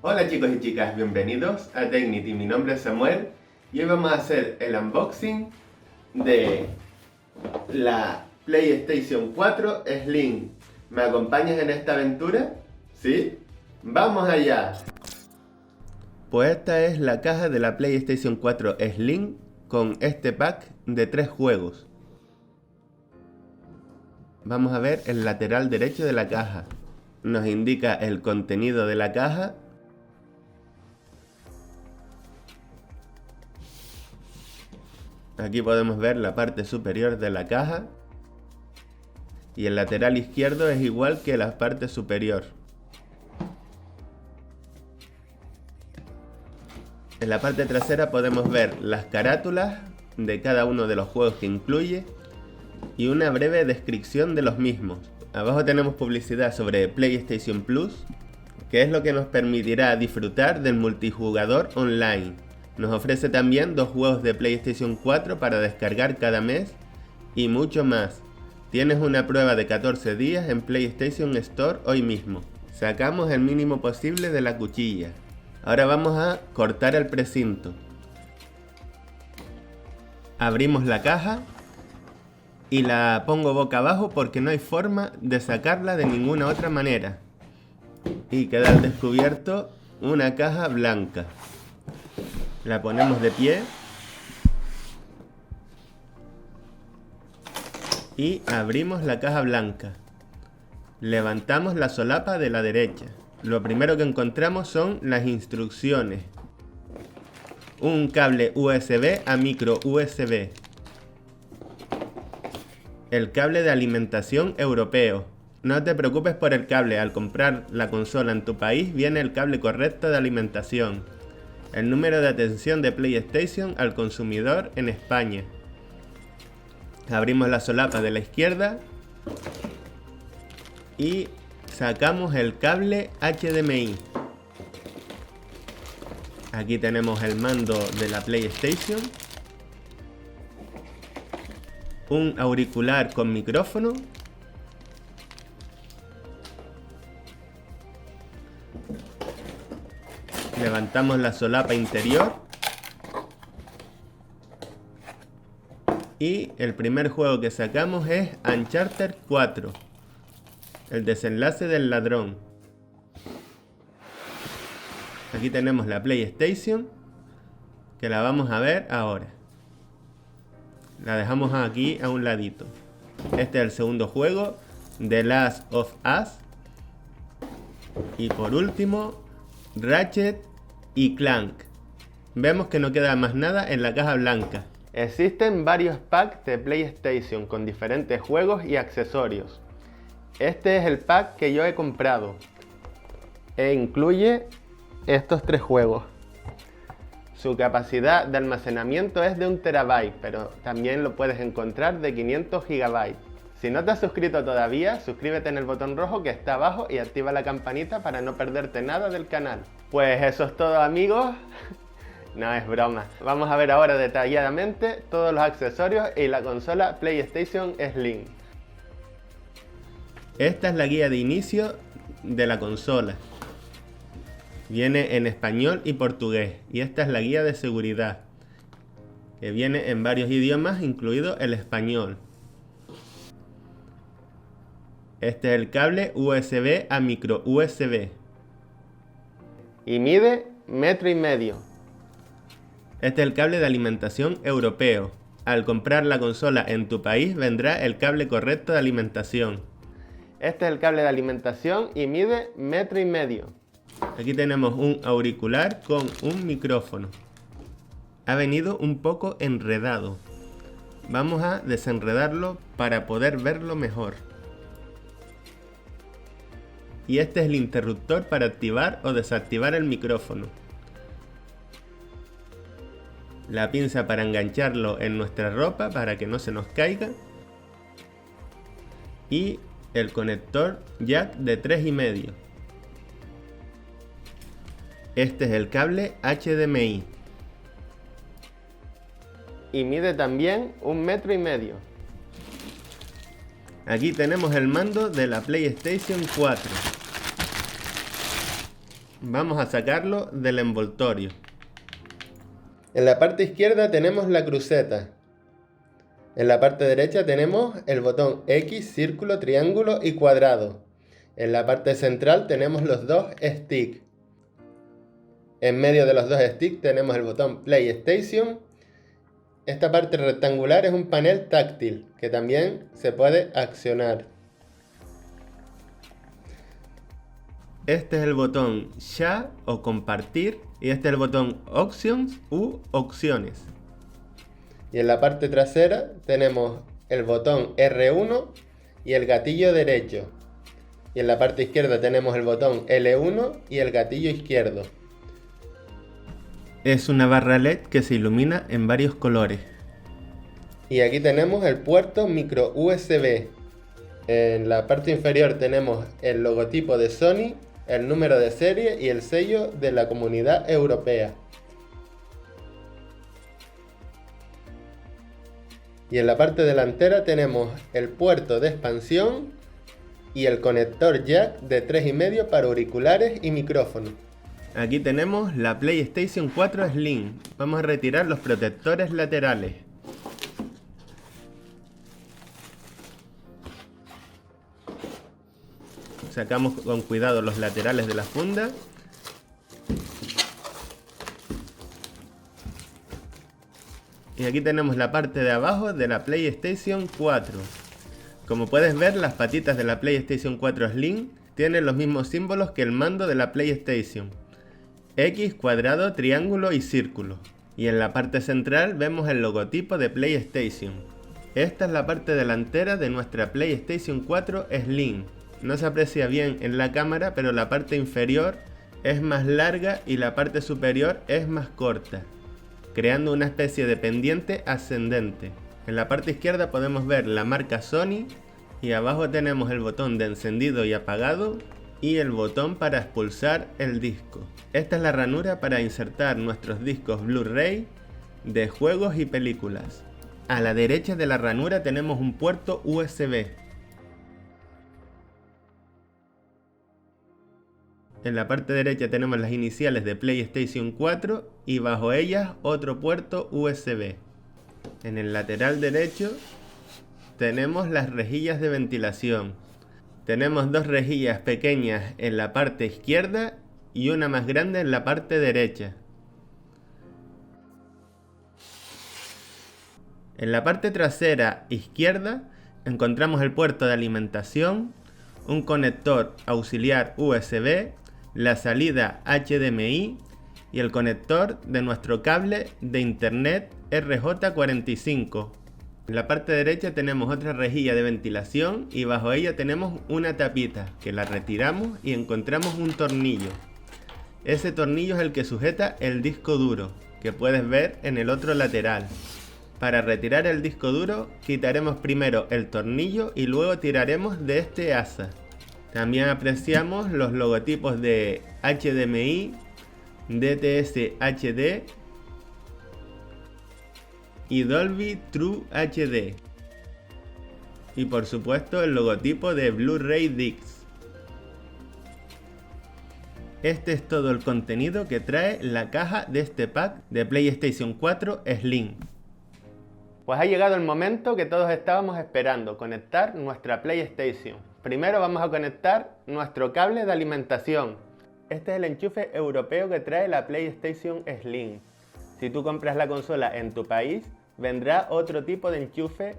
Hola chicos y chicas, bienvenidos a Tecnity. Mi nombre es Samuel y hoy vamos a hacer el unboxing de la PlayStation 4 Slim. ¿Me acompañas en esta aventura? ¿Sí? ¡Vamos allá! Pues esta es la caja de la PlayStation 4 Slim con este pack de 3 juegos. Vamos a ver el lateral derecho de la caja. Nos indica el contenido de la caja. Aquí podemos ver la parte superior de la caja y el lateral izquierdo es igual que la parte superior. En la parte trasera podemos ver las carátulas de cada uno de los juegos que incluye y una breve descripción de los mismos. Abajo tenemos publicidad sobre PlayStation Plus, que es lo que nos permitirá disfrutar del multijugador online. Nos ofrece también 2 juegos de PlayStation 4 para descargar cada mes y mucho más. Tienes una prueba de 14 días en PlayStation Store hoy mismo. Sacamos el mínimo posible de la cuchilla. Ahora vamos a cortar el precinto. Abrimos la caja y la pongo boca abajo porque no hay forma de sacarla de ninguna otra manera. Y queda al descubierto una caja blanca. La ponemos de pie y abrimos la caja blanca. Levantamos la solapa de la derecha. Lo primero que encontramos son las instrucciones. Un cable USB a micro USB. El cable de alimentación europeo. No te preocupes por el cable, al comprar la consola en tu país viene el cable correcto de alimentación. El número de atención de PlayStation al consumidor en España. Abrimos la solapa de la izquierda y sacamos el cable HDMI. Aquí tenemos el mando de la PlayStation, un auricular con micrófono, levantamos la solapa interior y el primer juego que sacamos es Uncharted 4, el desenlace del ladrón. Aquí tenemos la PlayStation, que la vamos a ver ahora. La dejamos aquí a un ladito. Este es el segundo juego, The Last of Us. Y por último, Ratchet y Clank. Vemos que no queda más nada en la caja blanca. Existen varios packs de PlayStation con diferentes juegos y accesorios. Este es el pack que yo he comprado e incluye estos 3 juegos. Su capacidad de almacenamiento es de 1 TB, pero también lo puedes encontrar de 500 GB. Si no te has suscrito todavía, suscríbete en el botón rojo que está abajo y activa la campanita para no perderte nada del canal. Pues eso es todo, amigos. No, es broma. Vamos a ver ahora detalladamente todos los accesorios y la consola PlayStation Slim. Esta es la guía de inicio de la consola. Viene en español y portugués. Y esta es la guía de seguridad, que viene en varios idiomas, incluido el español. Este es el cable USB a micro USB. Y mide 1,5 metros. Este es el cable de alimentación europeo. Al comprar la consola en tu país vendrá el cable correcto de alimentación. Este es el cable de alimentación y mide 1,5 metros. Aquí tenemos un auricular con un micrófono. Ha venido un poco enredado. Vamos a desenredarlo para poder verlo mejor. Y este es el interruptor para activar o desactivar el micrófono. La pinza para engancharlo en nuestra ropa para que no se nos caiga. Y el conector jack de 3,5. Este es el cable HDMI. Y mide también 1,5 metros. Aquí tenemos el mando de la PlayStation 4. vamos a sacarlo del envoltorio. En la parte izquierda tenemos la cruceta. En la parte derecha tenemos el botón X, círculo, triángulo y cuadrado. En la parte central tenemos los dos sticks. En medio de los dos sticks tenemos el botón PlayStation. Esta parte rectangular es un panel táctil que también se puede accionar. Este es el botón Ya o compartir y este es el botón Options u opciones. Y en la parte trasera tenemos el botón R1 y el gatillo derecho. Y en la parte izquierda tenemos el botón L1 y el gatillo izquierdo. Es una barra LED que se ilumina en varios colores. Y aquí tenemos el puerto micro USB. En la parte inferior tenemos el logotipo de Sony, el número de serie y el sello de la Comunidad Europea. Y en la parte delantera tenemos el puerto de expansión y el conector jack de 3,5 para auriculares y micrófono. Aquí tenemos la PlayStation 4 Slim. Vamos a retirar los protectores laterales. Sacamos con cuidado los laterales de la funda. Y aquí tenemos la parte de abajo de la PlayStation 4. Como puedes ver, las patitas de la PlayStation 4 Slim tienen los mismos símbolos que el mando de la PlayStation: X, cuadrado, triángulo y círculo. Y en la parte central vemos el logotipo de PlayStation. Esta es la parte delantera de nuestra PlayStation 4 Slim. No se aprecia bien en la cámara, pero la parte inferior es más larga y la parte superior es más corta, creando una especie de pendiente ascendente. En la parte izquierda podemos ver la marca Sony y abajo tenemos el botón de encendido y apagado y el botón para expulsar el disco. Esta es la ranura para insertar nuestros discos Blu-ray de juegos y películas. A la derecha de la ranura tenemos un puerto USB. En la parte derecha tenemos las iniciales de PlayStation 4 y bajo ellas otro puerto USB. En el lateral derecho tenemos las rejillas de ventilación. Tenemos dos rejillas pequeñas en la parte izquierda y una más grande en la parte derecha. En la parte trasera izquierda encontramos el puerto de alimentación, un conector auxiliar USB, la salida HDMI y el conector de nuestro cable de internet RJ45. En la parte derecha tenemos otra rejilla de ventilación y bajo ella tenemos una tapita que la retiramos y encontramos un tornillo. Ese tornillo es el que sujeta el disco duro, que puedes ver en el otro lateral. Para retirar el disco duro quitaremos primero el tornillo y luego tiraremos de este asa. También apreciamos los logotipos de HDMI, DTS HD y Dolby True HD. Y por supuesto el logotipo de Blu-ray Discs. Este es todo el contenido que trae la caja de este pack de PlayStation 4 Slim. Pues ha llegado el momento que todos estábamos esperando, conectar nuestra PlayStation. Primero vamos a conectar nuestro cable de alimentación. Este es el enchufe europeo que trae la PlayStation Slim. Si tú compras la consola en tu país, vendrá otro tipo de enchufe,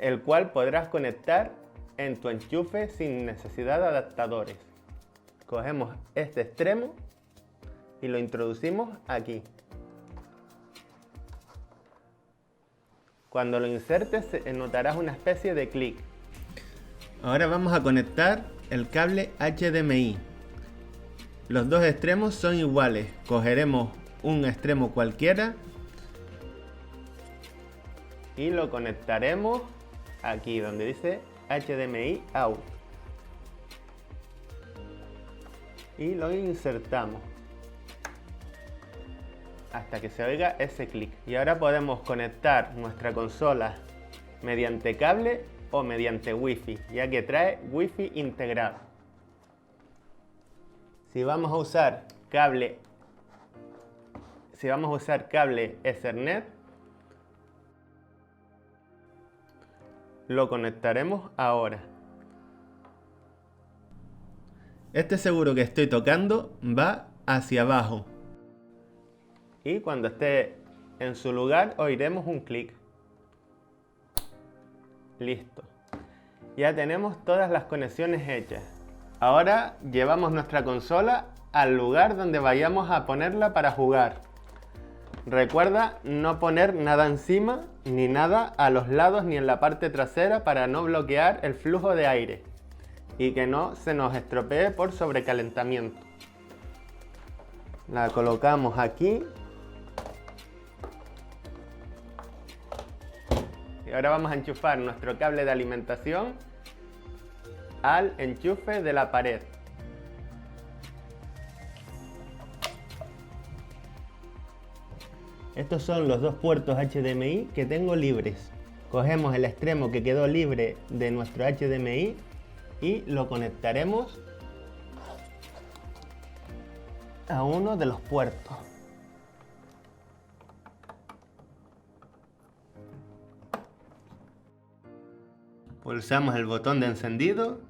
el cual podrás conectar en tu enchufe sin necesidad de adaptadores. Cogemos este extremo y lo introducimos aquí. Cuando lo insertes notarás una especie de clic. Ahora vamos a conectar el cable HDMI. Los dos extremos son iguales. Cogeremos un extremo cualquiera y lo conectaremos aquí donde dice HDMI out. Y lo insertamos hasta que se oiga ese clic. Y ahora podemos conectar nuestra consola mediante cable o mediante Wi-Fi, ya que trae Wi-Fi integrado. Si vamos a usar cable, si vamos a usar cable Ethernet, lo conectaremos ahora. Este seguro que estoy tocando va hacia abajo. Y cuando esté en su lugar oiremos un clic. Listo. Ya tenemos todas las conexiones hechas. Ahora llevamos nuestra consola al lugar donde vayamos a ponerla para jugar. Recuerda no poner nada encima ni nada a los lados ni en la parte trasera para no bloquear el flujo de aire y que no se nos estropee por sobrecalentamiento. La colocamos aquí. Y ahora vamos a enchufar nuestro cable de alimentación al enchufe de la pared. Estos son los dos puertos HDMI que tengo libres. Cogemos el extremo que quedó libre de nuestro HDMI y lo conectaremos a uno de los puertos. Pulsamos el botón de encendido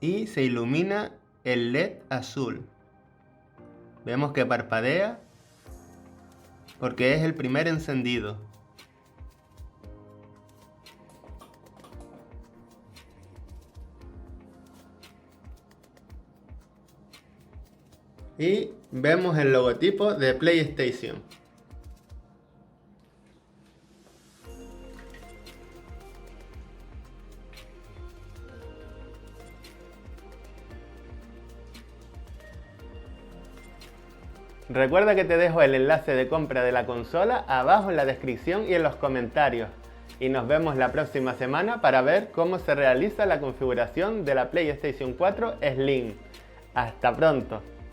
y se ilumina el LED azul. Vemos que parpadea porque es el primer encendido. Y vemos el logotipo de PlayStation. Recuerda que te dejo el enlace de compra de la consola abajo en la descripción y en los comentarios. Y nos vemos la próxima semana para ver cómo se realiza la configuración de la PlayStation 4 Slim. ¡Hasta pronto!